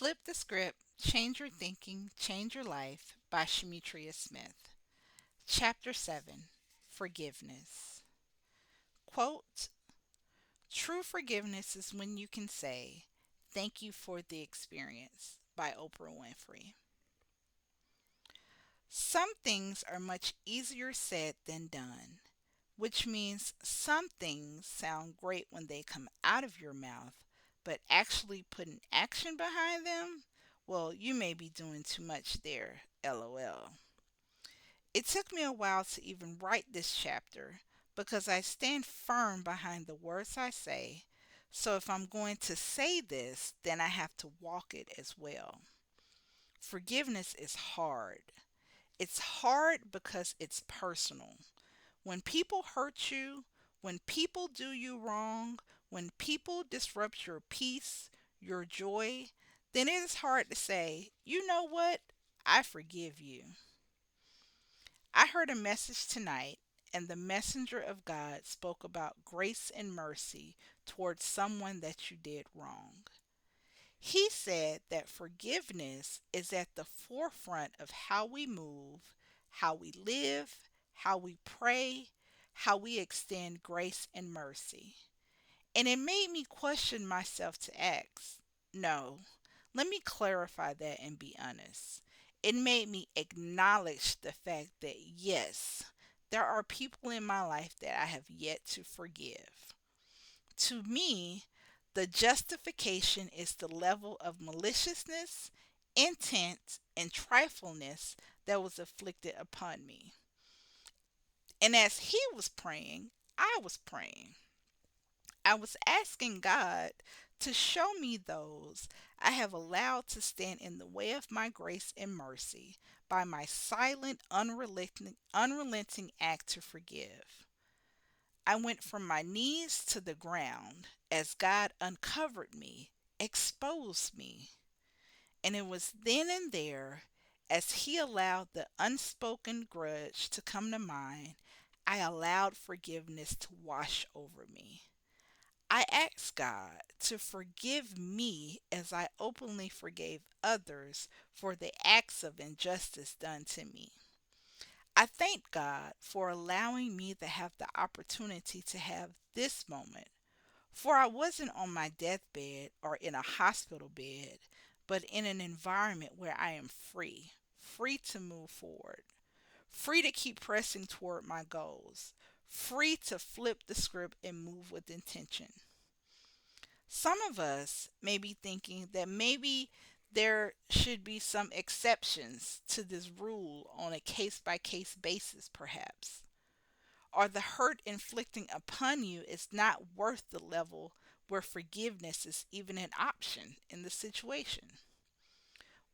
Flip the Script, Change Your Thinking, Change Your Life by Shemitria Smith. Chapter 7, Forgiveness. Quote, True forgiveness is when you can say, Thank you for the experience, by Oprah Winfrey. Some things are much easier said than done, which means some things sound great when they come out of your mouth, but actually putting action behind them, well, you may be doing too much there, lol. It took me a while to even write this chapter because I stand firm behind the words I say. So if I'm going to say this, then I have to walk it as well. Forgiveness is hard. It's hard because it's personal. When people hurt you, when people do you wrong, when people disrupt your peace, your joy, then it is hard to say, you know what? I forgive you. I heard a message tonight, and the messenger of God spoke about grace and mercy towards someone that you did wrong. He said that forgiveness is at the forefront of how we move, how we live, how we pray, how we extend grace and mercy. And it made me question myself to ask, no, let me clarify that and be honest. It made me acknowledge the fact that yes, there are people in my life that I have yet to forgive. To me, the justification is the level of maliciousness, intent, and trifleness that was afflicted upon me. And as he was praying, I was praying. I was asking God to show me those I have allowed to stand in the way of my grace and mercy by my silent, unrelenting act to forgive. I went from my knees to the ground as God uncovered me, exposed me. And it was then and there, as He allowed the unspoken grudge to come to mind, I allowed forgiveness to wash over me. I asked God to forgive me as I openly forgave others for the acts of injustice done to me. I thank God for allowing me to have the opportunity to have this moment, for I wasn't on my deathbed or in a hospital bed, but in an environment where I am free, free to move forward, free to keep pressing toward my goals, free to flip the script and move with intention. Some of us may be thinking that maybe there should be some exceptions to this rule on a case by case basis, perhaps. Or the hurt inflicting upon you is not worth the level where forgiveness is even an option in the situation.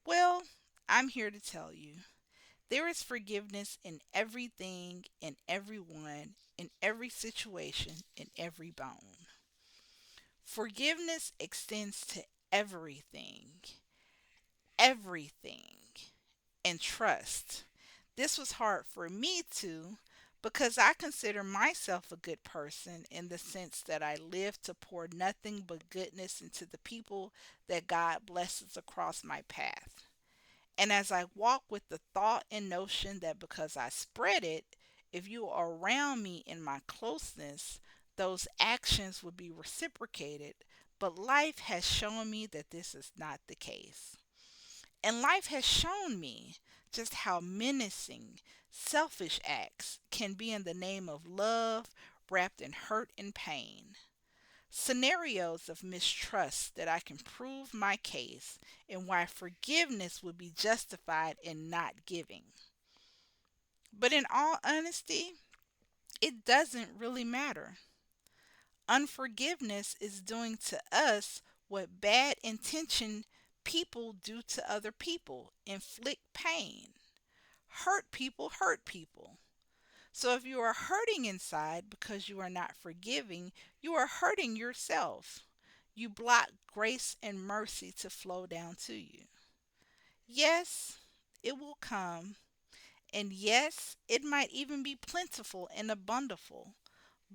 Well, I'm here to tell you there is forgiveness in everything, in everyone, in every situation, in every bone. Forgiveness extends to everything, everything, and trust. This was hard for me too because I consider myself a good person in the sense that I live to pour nothing but goodness into the people that God blesses across my path. And as I walk with the thought and notion that because I spread it, if you are around me in my closeness, those actions would be reciprocated. But life has shown me that this is not the case. And life has shown me just how menacing selfish acts can be in the name of love wrapped in hurt and pain. Scenarios of mistrust that I can prove my case and why forgiveness would be justified in not giving. But in all honesty, it doesn't really matter. Unforgiveness is doing to us what bad intention people do to other people, inflict pain. Hurt people hurt people. So if you are hurting inside because you are not forgiving, you are hurting yourself. You block grace and mercy to flow down to you. Yes, it will come. And yes, it might even be plentiful and abundant.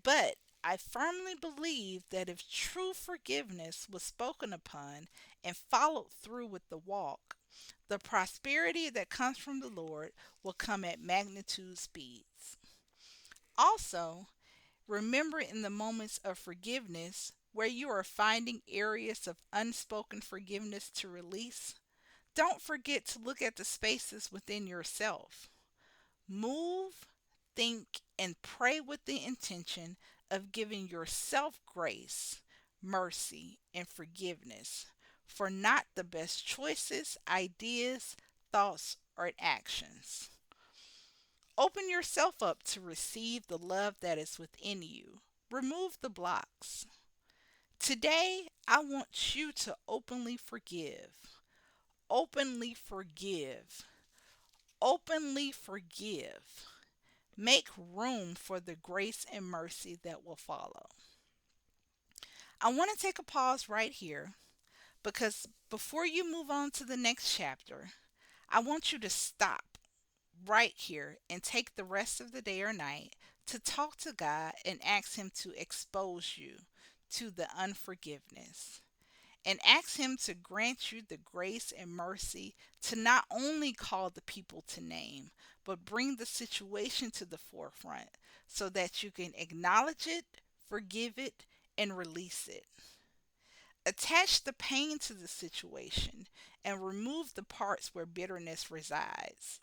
But I firmly believe that if true forgiveness was spoken upon and followed through with the walk, the prosperity that comes from the Lord will come at magnitude speeds. Also, remember in the moments of forgiveness where you are finding areas of unspoken forgiveness to release, don't forget to look at the spaces within yourself. Move, think, and pray with the intention of giving yourself grace, mercy, and forgiveness for not the best choices, ideas, thoughts, or actions. Open yourself up to receive the love that is within you. Remove the blocks. Today, I want you to openly forgive. Openly forgive. Openly forgive. Make room for the grace and mercy that will follow. I want to take a pause right here because before you move on to the next chapter, I want you to stop right here and take the rest of the day or night to talk to God and ask Him to expose you to the unforgiveness. And ask Him to grant you the grace and mercy to not only call the people to name, but bring the situation to the forefront so that you can acknowledge it, forgive it, and release it. Attach the pain to the situation and remove the parts where bitterness resides.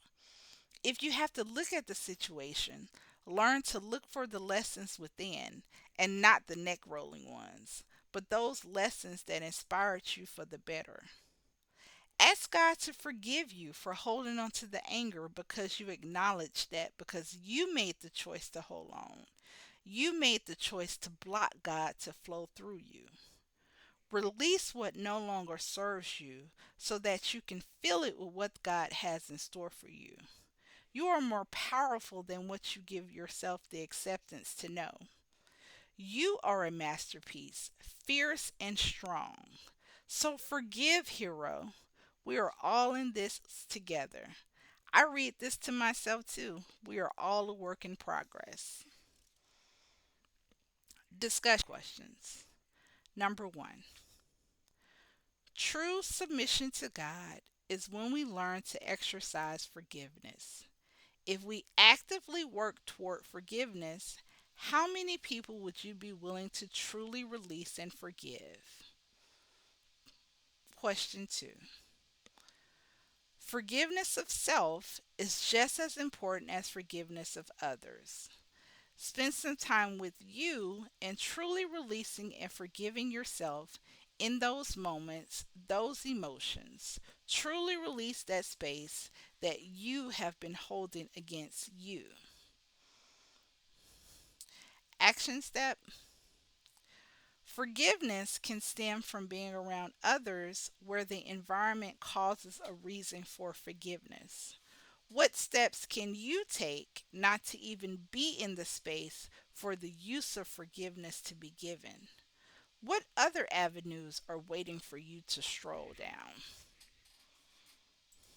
If you have to look at the situation, learn to look for the lessons within and not the neck rolling ones, but those lessons that inspired you for the better. Ask God to forgive you for holding on to the anger because you acknowledge that because you made the choice to hold on. You made the choice to block God to flow through you. Release what no longer serves you so that you can fill it with what God has in store for you. You are more powerful than what you give yourself the acceptance to know. You are a masterpiece, fierce and strong. So forgive, hero. We are all in this together. I read this to myself too. We are all a work in progress. Discussion questions. Number one, true submission to God is when we learn to exercise forgiveness. If we actively work toward forgiveness, how many people would you be willing to truly release and forgive? Question two. Forgiveness of self is just as important as forgiveness of others. Spend some time with you and truly releasing and forgiving yourself in those moments, those emotions. Truly release that space that you have been holding against you. Action step. Forgiveness can stem from being around others where the environment causes a reason for forgiveness. What steps can you take not to even be in the space for the use of forgiveness to be given? What other avenues are waiting for you to stroll down?